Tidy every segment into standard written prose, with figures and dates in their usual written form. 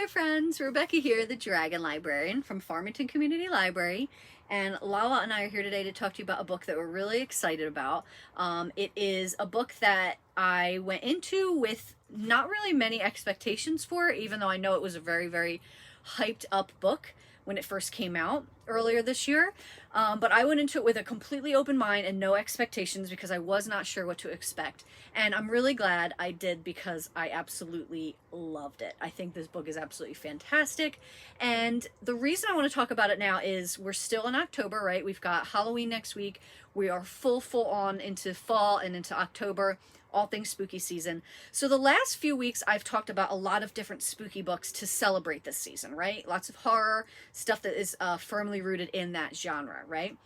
Hi friends, Rebecca here, the Dragon Librarian from Farmington Community Library, and Lala and I are here today to talk to you about a book that we're really excited about. It is a book that I went into with not really many expectations for, even though I know it was a very, very hyped up book when it first came out earlier this year. But I went into it with a completely open mind and no expectations because I was not sure what to expect. And I'm really glad I did because I absolutely loved it. I think this book is absolutely fantastic. And the reason I want to talk about it now is we're still in October, right? We've got Halloween next week. We are full on into fall and into October, all things spooky season. So the last few weeks I've talked about a lot of different spooky books to celebrate this season, right? Lots of horror, stuff that is firmly rooted in that genre, right?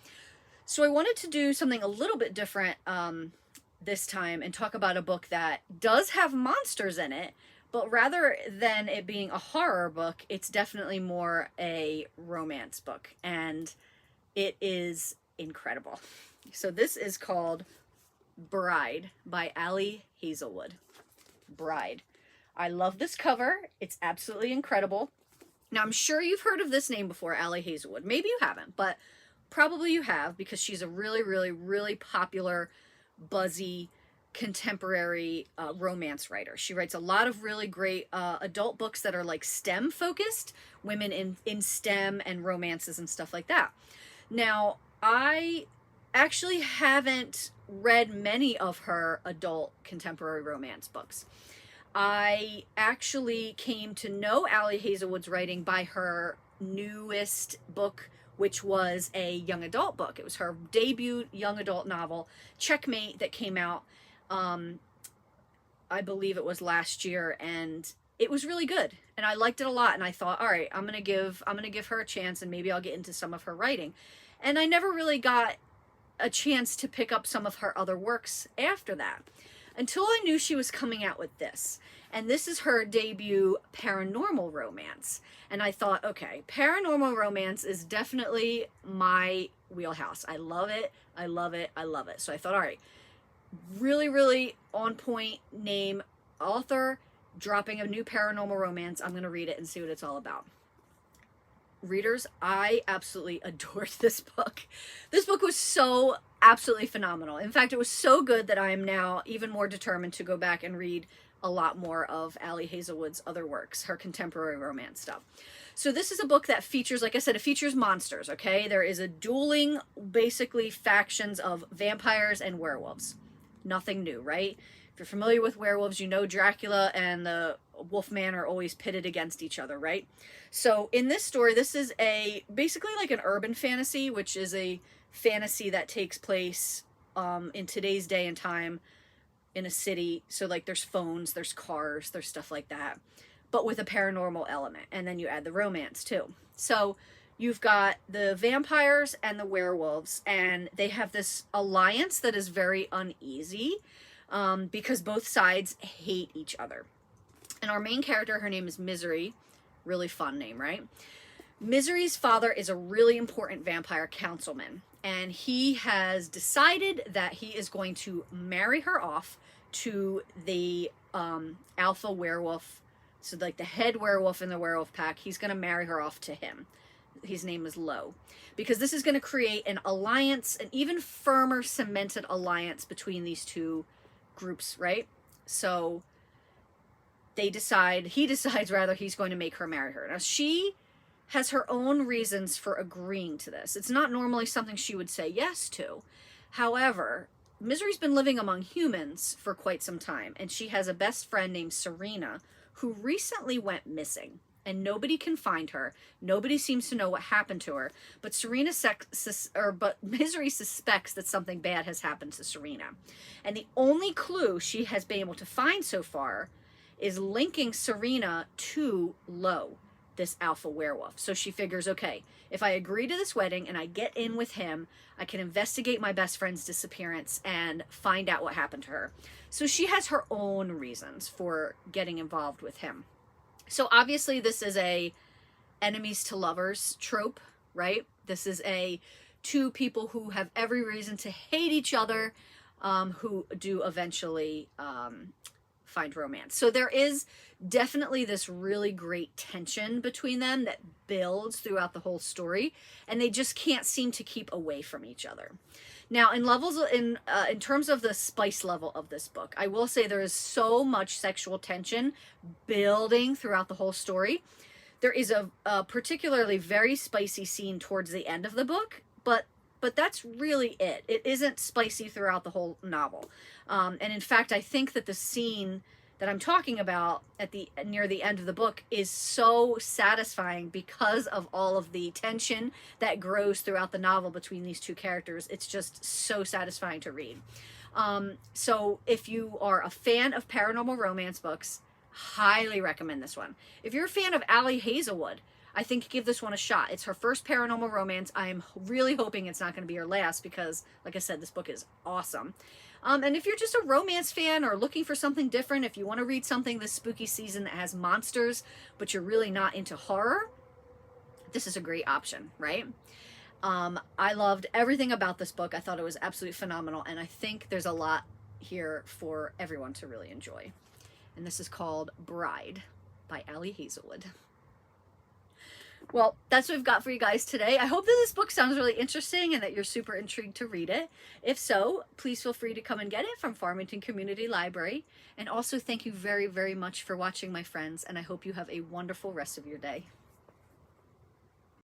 So I wanted to do something a little bit different this time and talk about a book that does have monsters in it, but rather than it being a horror book, it's definitely more a romance book, and it is incredible. So this is called Bride by Ali Hazelwood. Bride. I love this cover. It's absolutely incredible. Now, I'm sure you've heard of this name before, Ali Hazelwood. Maybe you haven't, but probably you have because she's a really, really, really popular, buzzy, contemporary romance writer. She writes a lot of really great adult books that are like STEM focused, women in STEM and romances and stuff like that. Now, I actually haven't read many of her adult contemporary romance books. I actually came to know Ali Hazelwood's writing by her newest book, which was a young adult book. It was her debut young adult novel, Checkmate, that came out, I believe it was last year, and it was really good. And I liked it a lot, and I thought, all right, I'm gonna give her a chance, and maybe I'll get into some of her writing. And I never really got a chance to pick up some of her other works after that, until I knew she was coming out with this. And this is her debut paranormal romance. And I thought, okay, paranormal romance is definitely my wheelhouse. I love it. I love it. I love it. So I thought, all right, really, really on point name, author, dropping a new paranormal romance. I'm going to read it and see what it's all about. Readers, I absolutely adored this book. This book was so absolutely phenomenal. In fact, it was so good that I am now even more determined to go back and read a lot more of Ali Hazelwood's other works, her contemporary romance stuff. So this is a book that features, like I said, it features monsters, okay? There is a dueling, basically, factions of vampires and werewolves. Nothing new, right? If you're familiar with werewolves, you know Dracula and the Wolfman are always pitted against each other, right? So in this story, this is basically like an urban fantasy, which is a fantasy that takes place in today's day and time in a city. So like there's phones, there's cars, there's stuff like that, but with a paranormal element. And then you add the romance too. So you've got the vampires and the werewolves, and they have this alliance that is very uneasy because both sides hate each other. And our main character, her name is Misery. Really fun name, right? Misery's father is a really important vampire councilman, and he has decided that he is going to marry her off to the alpha werewolf. So like the head werewolf in the werewolf pack, he's going to marry her off to him. His name is Lo, because this is going to create an alliance, an even firmer cemented alliance between these two groups, right? So he decides rather, he's going to make her marry her. Now she has her own reasons for agreeing to this. It's not normally something she would say yes to. However, Misery's been living among humans for quite some time, and she has a best friend named Serena who recently went missing, and nobody can find her. Nobody seems to know what happened to her, but Misery suspects that something bad has happened to Serena. And the only clue she has been able to find so far is linking Serena to Lo, this alpha werewolf. So she figures, okay, if I agree to this wedding and I get in with him, I can investigate my best friend's disappearance and find out what happened to her. So she has her own reasons for getting involved with him. So obviously this is a enemies to lovers trope, right? This is two people who have every reason to hate each other, who do eventually find romance. So there is definitely this really great tension between them that builds throughout the whole story, and they just can't seem to keep away from each other. Now, in terms of the spice level of this book, I will say there is so much sexual tension building throughout the whole story. There is a particularly very spicy scene towards the end of the book, but that's really it. It isn't spicy throughout the whole novel. And in fact, I think that the scene that I'm talking about near the end of the book is so satisfying because of all of the tension that grows throughout the novel between these two characters. It's just so satisfying to read. So if you are a fan of paranormal romance books, highly recommend this one. If you're a fan of Ali Hazelwood, I think give this one a shot. It's her first paranormal romance. I'm really hoping it's not going to be her last because, like I said, this book is awesome. And if you're just a romance fan or looking for something different, if you want to read something this spooky season that has monsters, but you're really not into horror, this is a great option, right? I loved everything about this book. I thought it was absolutely phenomenal, and I think there's a lot here for everyone to really enjoy. And this is called Bride by Ali Hazelwood. Well, that's what we've got for you guys today. I hope that this book sounds really interesting and that you're super intrigued to read it. If so, please feel free to come and get it from Farmington Community Library. And also, thank you very, very much for watching, my friends, and I hope you have a wonderful rest of your day.